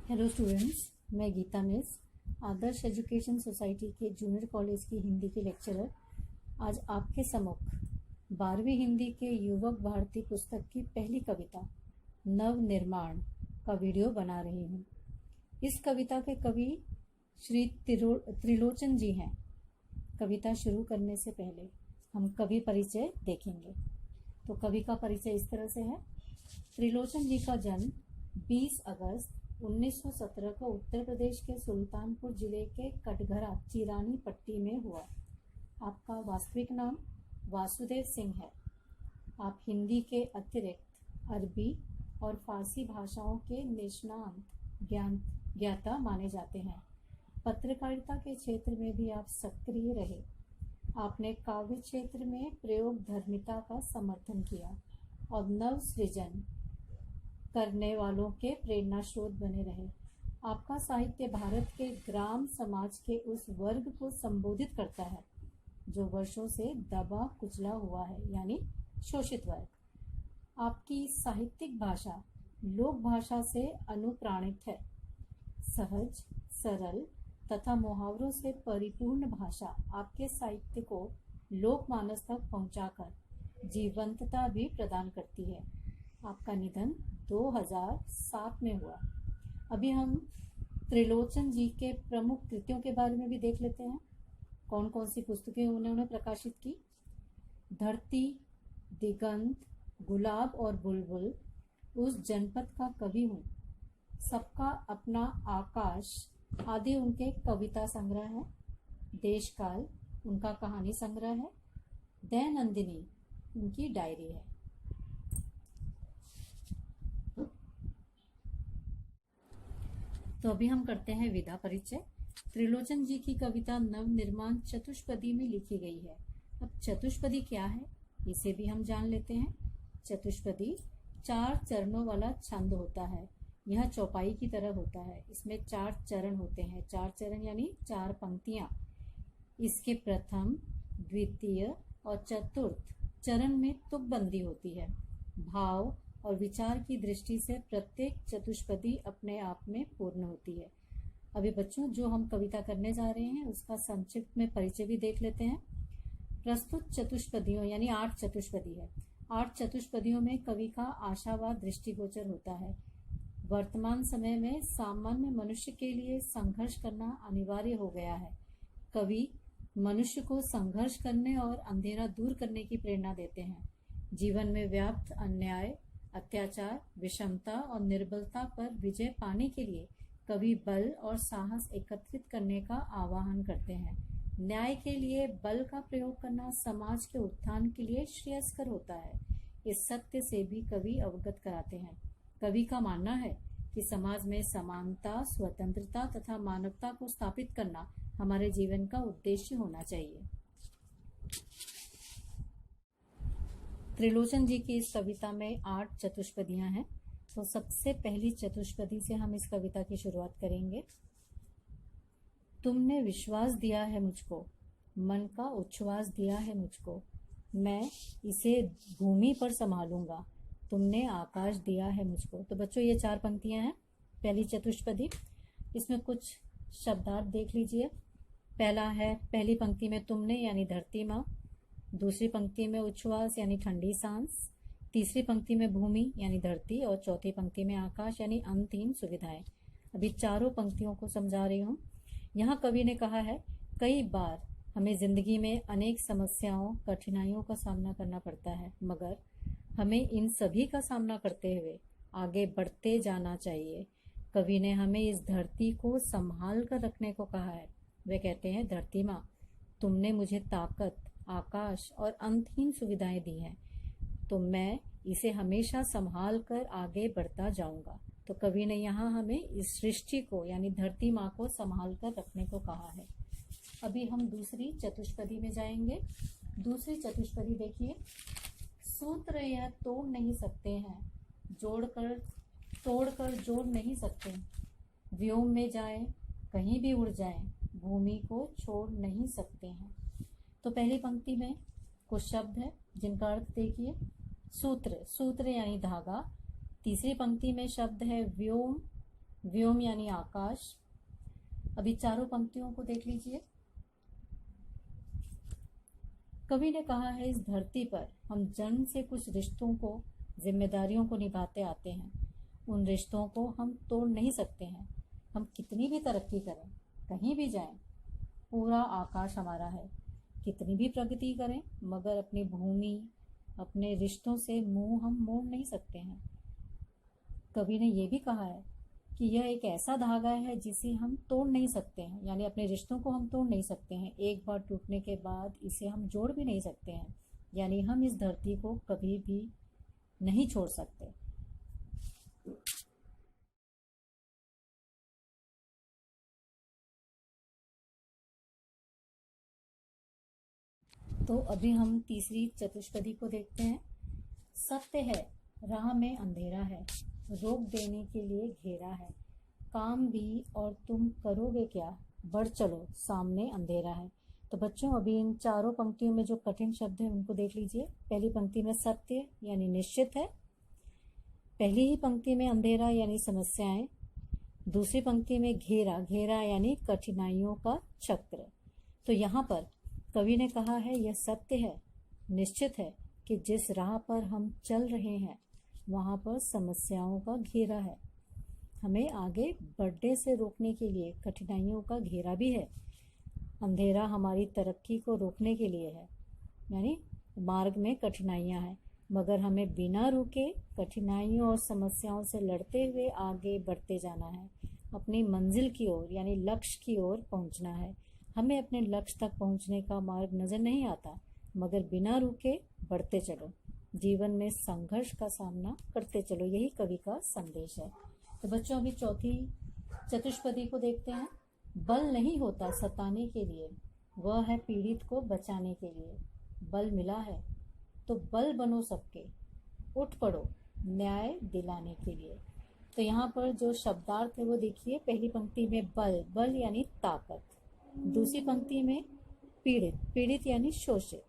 Hello students, मैं Gita miss आदर्श education society के junior college की हिंदी की लेक्चरर आज आपके सम्मुख 12वीं हिंदी के युवक भारती पुस्तक की पहली कविता नव निर्माण का वीडियो बना रही हूँ। इस कविता के कवि श्री त्रिलोचन जी हैं। कविता शुरू करने से पहले हम कवि परिचय देखेंगे। तो कवि का परिचय इस तरह से है। त्रिलोचन जी का जन्म 20 अगस्त 1917 को उत्तर प्रदेश के सुल्तानपुर जिले के कटघरा चिरानी पट्टी में हुआ। आपका वास्तविक नाम वासुदेव सिंह है। आप हिंदी के अतिरिक्त अरबी और फारसी भाषाओं के निष्णात ज्ञाता माने जाते हैं। पत्रकारिता के क्षेत्र में भी आप सक्रिय रहे। आपने काव्य क्षेत्र में प्रयोग धर्मिता का समर्थन किया और नव सृजन करने वालों के प्रेरणा स्रोत बने रहे। आपका साहित्य भारत के ग्राम समाज के उस वर्ग को संबोधित करता है जो वर्षों से दबा कुचला हुआ है, यानी शोषित वर्ग। आपकी साहित्यिक भाषा लोक भाषा से अनुप्राणित है। सहज, सरल तथा मुहावरों से परिपूर्ण भाषा आपके साहित्य को लोकमानस तक पहुंचाकर जीवंतता भी प्रदान करती है। आपका निधन 2007 में हुआ। अभी हम त्रिलोचन जी के प्रमुख कृतियों के बारे में भी देख लेते हैं। कौन कौन सी पुस्तकें उन्होंने प्रकाशित की। धरती, दिगंत, गुलाब और बुलबुल, उस जनपद का कवि हूँ, सबका अपना आकाश आदि उनके कविता संग्रह है। देशकाल उनका कहानी संग्रह है। दैनंदिनी उनकी डायरी है। तो अभी हम करते हैं विधा परिचय। त्रिलोचन जी की कविता नव निर्माण चतुष्पदी में लिखी गई है। अब चतुष्पदी क्या है इसे भी हम जान लेते हैं। चतुष्पदी 4 चरणों वाला छंद होता है। यह चौपाई की तरह होता है। इसमें 4 चरण होते हैं। 4 चरण यानी 4 पंक्तियां। इसके प्रथम, द्वितीय और चतुर्थ चरण में तुकबंदी होती है। भाव और विचार की दृष्टि से प्रत्येक चतुष्पदी अपने आप में पूर्ण होती है। अभी बच्चों, जो हम कविता करने जा रहे हैं उसका संक्षिप्त में परिचय भी देख लेते हैं। प्रस्तुत चतुष्पदियों यानी 8 चतुष्पदी है। 8 चतुष्पदियों में कवि का आशावाद दृष्टिगोचर होता है। वर्तमान समय में सामान्य मनुष्य के लिए संघर्ष करना अनिवार्य हो गया है। कवि मनुष्य को संघर्ष करने और अंधेरा दूर करने की प्रेरणा देते हैं। जीवन में व्याप्त अन्याय, अत्याचार, विषमता और निर्बलता पर विजय पाने के लिए कवि बल और साहस एकत्रित करने का आह्वान करते हैं। न्याय के लिए बल का प्रयोग करना समाज के उत्थान के लिए श्रेयस्कर होता है। इस सत्य से भी कवि अवगत कराते हैं। कवि का मानना है कि समाज में समानता, स्वतंत्रता तथा मानवता को स्थापित करना हमारे जीवन का उद्देश्य होना चाहिए। त्रिलोचन जी की इस कविता में 8 चतुष्पदियां हैं। तो सबसे पहली चतुष्पदी से हम इस कविता की शुरुआत करेंगे। तुमने विश्वास दिया है मुझको, मन का उच्छ्वास दिया है मुझको, मैं इसे भूमि पर संभालूंगा, तुमने आकाश दिया है मुझको। तो बच्चों, ये 4 पंक्तियां हैं पहली चतुष्पदी। इसमें कुछ शब्दार्थ देख लीजिए। पहला है, पहली पंक्ति में तुमने यानी धरती माँ, दूसरी पंक्ति में उच्छ्वास यानी ठंडी सांस, तीसरी पंक्ति में भूमि यानी धरती और चौथी पंक्ति में आकाश यानी अंतहीन सुविधाएं। अभी चारों पंक्तियों को समझा रही हूँ। यहाँ कवि ने कहा है, कई बार हमें जिंदगी में अनेक समस्याओं, कठिनाइयों का सामना करना पड़ता है, मगर हमें इन सभी का सामना करते हुए आगे बढ़ते जाना चाहिए। कवि ने हमें इस धरती को संभाल कर रखने को कहा है। वे कहते हैं, धरती माँ, तुमने मुझे ताकत, आकाश और अंतहीन सुविधाएं दी हैं, तो मैं इसे हमेशा संभाल कर आगे बढ़ता जाऊंगा। तो कवि ने यहाँ हमें इस सृष्टि को यानी धरती माँ को संभाल कर रखने को कहा है। अभी हम दूसरी चतुष्पदी में जाएंगे। दूसरी चतुष्पदी देखिए। सूत्र यह तोड़ नहीं सकते हैं, तोड़कर जोड़ नहीं सकते, व्योम में जाएं, कहीं भी उड़ जाएं, भूमि को छोड़ नहीं सकते हैं। तो पहली पंक्ति में कुछ शब्द है जिनका अर्थ देखिए। सूत्र, सूत्र यानी धागा। तीसरी पंक्ति में शब्द है व्योम, व्योम यानी आकाश। अभी चारों पंक्तियों को देख लीजिए। कवि ने कहा है, इस धरती पर हम जन्म से कुछ रिश्तों को, जिम्मेदारियों को निभाते आते हैं। उन रिश्तों को हम तोड़ नहीं सकते हैं। हम कितनी भी तरक्की करें, कहीं भी जाएं, पूरा आकाश हमारा है। कितनी भी प्रगति करें, मगर अपनी भूमि, अपने रिश्तों से मुंह हम मोड़ नहीं सकते हैं। कवि ने यह भी कहा है कि यह एक ऐसा धागा है जिसे हम तोड़ नहीं सकते हैं, यानी अपने रिश्तों को हम तोड़ नहीं सकते हैं। एक बार टूटने के बाद इसे हम जोड़ भी नहीं सकते हैं, यानी हम इस धरती को कभी भी नहीं छोड़ सकते। तो अभी हम तीसरी चतुष्पदी को देखते हैं। सत्य है, राह में अंधेरा है, रोक देने के लिए घेरा है, काम भी और तुम करोगे क्या, बढ़ चलो सामने अंधेरा है। तो बच्चों, अभी इन चारों पंक्तियों में जो कठिन शब्द है उनको देख लीजिए। पहली पंक्ति में सत्य यानी निश्चित है, पहली ही पंक्ति में अंधेरा यानी समस्याएं, दूसरी पंक्ति में घेरा, घेरा यानी कठिनाइयों का चक्र। तो यहाँ पर कवि ने कहा है, यह सत्य है, निश्चित है कि जिस राह पर हम चल रहे हैं वहां पर समस्याओं का घेरा है। हमें आगे बढ़ने से रोकने के लिए कठिनाइयों का घेरा भी है। अंधेरा हमारी तरक्की को रोकने के लिए है, यानी मार्ग में कठिनाइयां हैं, मगर हमें बिना रुके कठिनाइयों और समस्याओं से लड़ते हुए आगे बढ़ते जाना है। अपनी मंजिल की ओर यानी लक्ष्य की ओर पहुंचना है। हमें अपने लक्ष्य तक पहुंचने का मार्ग नजर नहीं आता, मगर बिना रुके बढ़ते चलो, जीवन में संघर्ष का सामना करते चलो, यही कवि का संदेश है। तो बच्चों, अभी चौथी चतुष्पदी को देखते हैं। बल नहीं होता सताने के लिए, वह है पीड़ित को बचाने के लिए। बल मिला है तो बल बनो सबके, उठ पड़ो न्याय दिलाने के लिए। तो यहाँ पर जो शब्दार्थ है वो देखिए। पहली पंक्ति में बल, बल यानी ताकत। दूसरी पंक्ति में पीड़ित, पीड़ित यानी शोषित।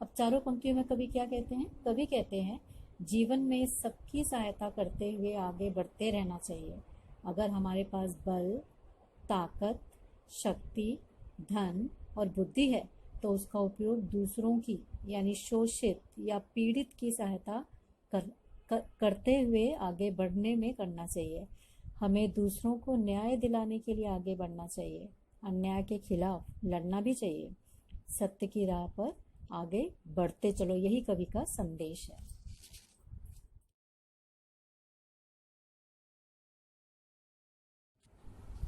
अब चारों पंक्तियों में कवि क्या कहते हैं? कवि कहते हैं, जीवन में सबकी सहायता करते हुए आगे बढ़ते रहना चाहिए। अगर हमारे पास बल, ताकत, शक्ति, धन और बुद्धि है तो उसका उपयोग दूसरों की यानी शोषित या पीड़ित की सहायता करते हुए आगे बढ़ने में करना चाहिए। हमें दूसरों को न्याय दिलाने के लिए आगे बढ़ना चाहिए, अन्याय के खिलाफ लड़ना भी चाहिए। सत्य की राह पर आगे बढ़ते चलो, यही कवि का संदेश है।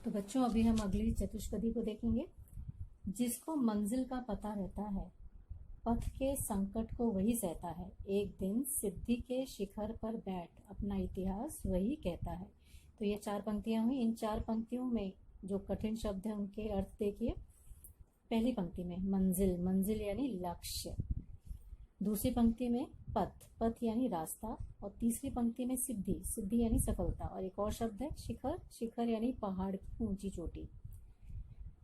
तो बच्चों, अभी हम अगली चतुष्पदी को देखेंगे। जिसको मंजिल का पता रहता है, पथ के संकट को वही सहता है, एक दिन सिद्धि के शिखर पर बैठ अपना इतिहास वही कहता है। तो ये चार पंक्तियां हुई। इन चार पंक्तियों में जो कठिन शब्द है उनके अर्थ देखिए। पहली पंक्ति में मंजिल, मंजिल यानी लक्ष्य। दूसरी पंक्ति में पथ, पथ यानी रास्ता। और तीसरी पंक्ति में सिद्धि, सिद्धि यानी सफलता। और एक और शब्द है शिखर, शिखर यानी पहाड़ की ऊंची चोटी।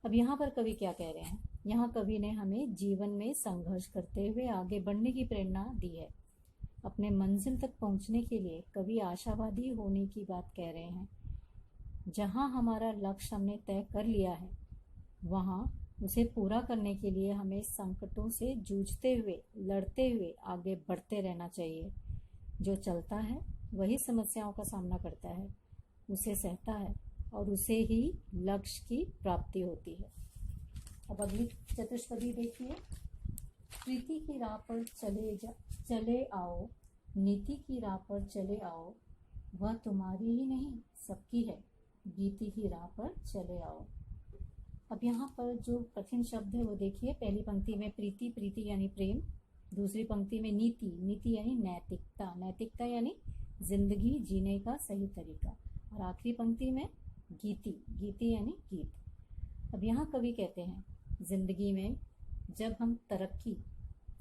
अब यहाँ पर कवि क्या कह रहे हैं? यहाँ कवि ने हमें जीवन में संघर्ष करते हुए आगे बढ़ने की प्रेरणा दी है। अपने मंजिल तक पहुंचने के लिए कवि आशावादी होने की बात कह रहे हैं। जहाँ हमारा लक्ष्य हमने तय कर लिया है, वहाँ उसे पूरा करने के लिए हमें संकटों से जूझते हुए, लड़ते हुए आगे बढ़ते रहना चाहिए। जो चलता है वही समस्याओं का सामना करता है, उसे सहता है और उसे ही लक्ष्य की प्राप्ति होती है। अब अगली चतुष्पदी देखिए। प्रीति की राह पर चले आओ, नीति की राह पर चले आओ, वह तुम्हारी ही नहीं सबकी है, गीति की राह पर चले आओ। अब यहाँ पर जो कठिन शब्द है वो देखिए। पहली पंक्ति में प्रीति, प्रीति यानी प्रेम। दूसरी पंक्ति में नीति, नीति यानी नैतिकता, नैतिकता यानी जिंदगी जीने का सही तरीका। और आखिरी पंक्ति में गीति, गीति यानी गीत। अब यहाँ कवि कहते हैं, जिंदगी में जब हम तरक्की,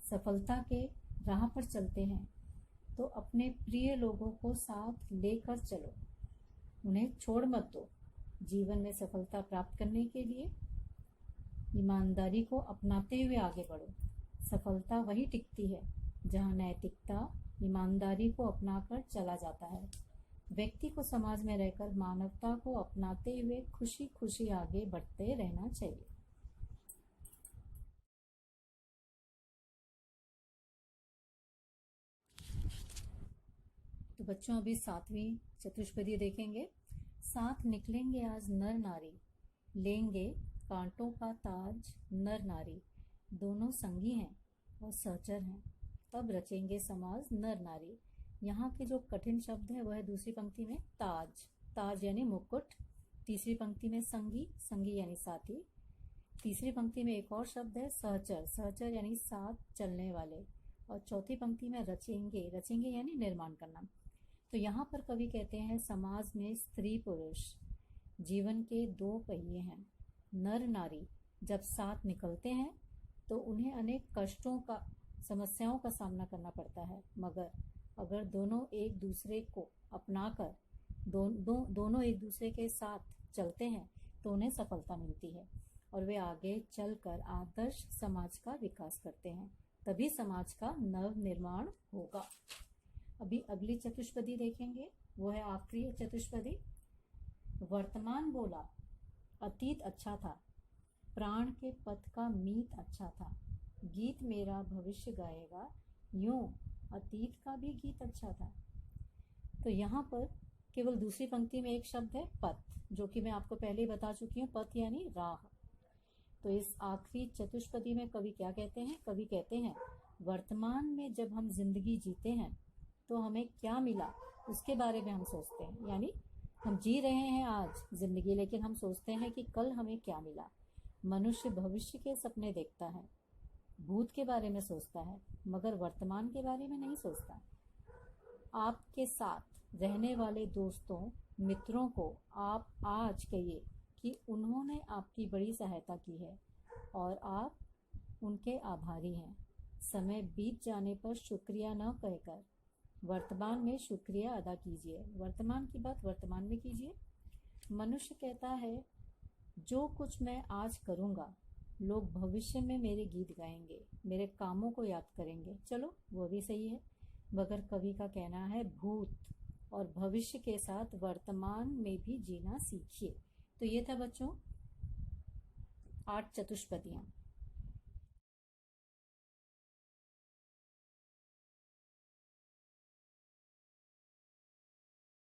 सफलता के राह पर चलते हैं तो अपने प्रिय लोगों को साथ लेकर चलो, उन्हें छोड़ मत दो। जीवन में सफलता प्राप्त करने के लिए ईमानदारी को अपनाते हुए आगे बढ़ो। सफलता वही टिकती है जहाँ नैतिकता, ईमानदारी को अपनाकर चला जाता है। व्यक्ति को समाज में रहकर मानवता को अपनाते हुए खुशी खुशी आगे बढ़ते रहना चाहिए। तो बच्चों अभी 7वीं चतुष्पदी देखेंगे। साथ निकलेंगे आज नर नारी, लेंगे कांटों का ताज नर नारी, दोनों संगी हैं और सहचर हैं, तब रचेंगे समाज नर नारी। यहाँ के जो कठिन शब्द है वह है दूसरी पंक्ति में ताज, ताज यानी मुकुट, तीसरी पंक्ति में संगी, संगी यानी साथी, तीसरी पंक्ति में एक और शब्द है सहचर, सहचर यानी साथ चलने वाले, और चौथी पंक्ति में रचेंगे, रचेंगे यानी निर्माण करना। तो यहाँ पर कवि कहते हैं समाज में स्त्री पुरुष जीवन के दो पहिए हैं। नर नारी जब साथ निकलते हैं तो उन्हें अनेक कष्टों का, समस्याओं का सामना करना पड़ता है, मगर अगर दोनों एक दूसरे को अपनाकर दोनों एक दूसरे के साथ चलते हैं तो उन्हें सफलता मिलती है और वे आगे चलकर आदर्श समाज का विकास करते हैं, तभी समाज का नव निर्माण होगा। अभी अगली चतुष्पदी देखेंगे, वो है आखिरी चतुष्पदी। वर्तमान बोला अतीत अच्छा था, प्राण के पथ का मीत अच्छा था, गीत मेरा भविष्य गाएगा, यूं अतीत का भी गीत अच्छा था। तो यहाँ पर केवल दूसरी पंक्ति में एक शब्द है पथ, जो कि मैं आपको पहले ही बता चुकी हूँ, पथ यानी राह। तो इस आखिरी चतुष्पदी में कवि क्या कहते हैं? कवि कहते हैं वर्तमान में जब हम जिंदगी जीते हैं तो हमें क्या मिला उसके बारे में हम सोचते हैं, यानी हम जी रहे हैं आज जिंदगी, लेकिन हम सोचते हैं कि कल हमें क्या मिला। मनुष्य भविष्य के सपने देखता है, भूत के बारे में सोचता है, मगर वर्तमान के बारे में नहीं सोचता। आपके साथ रहने वाले दोस्तों मित्रों को आप आज कहिए कि उन्होंने आपकी बड़ी सहायता की है और आप उनके आभारी हैं। समय बीत जाने पर शुक्रिया न कहकर वर्तमान में शुक्रिया अदा कीजिए, वर्तमान की बात वर्तमान में कीजिए। मनुष्य कहता है जो कुछ मैं आज करूँगा लोग भविष्य में मेरे गीत गाएंगे, मेरे कामों को याद करेंगे। चलो वो भी सही है, मगर कवि का कहना है भूत और भविष्य के साथ वर्तमान में भी जीना सीखिए। तो ये था बच्चों 8 चतुष्पदियाँ।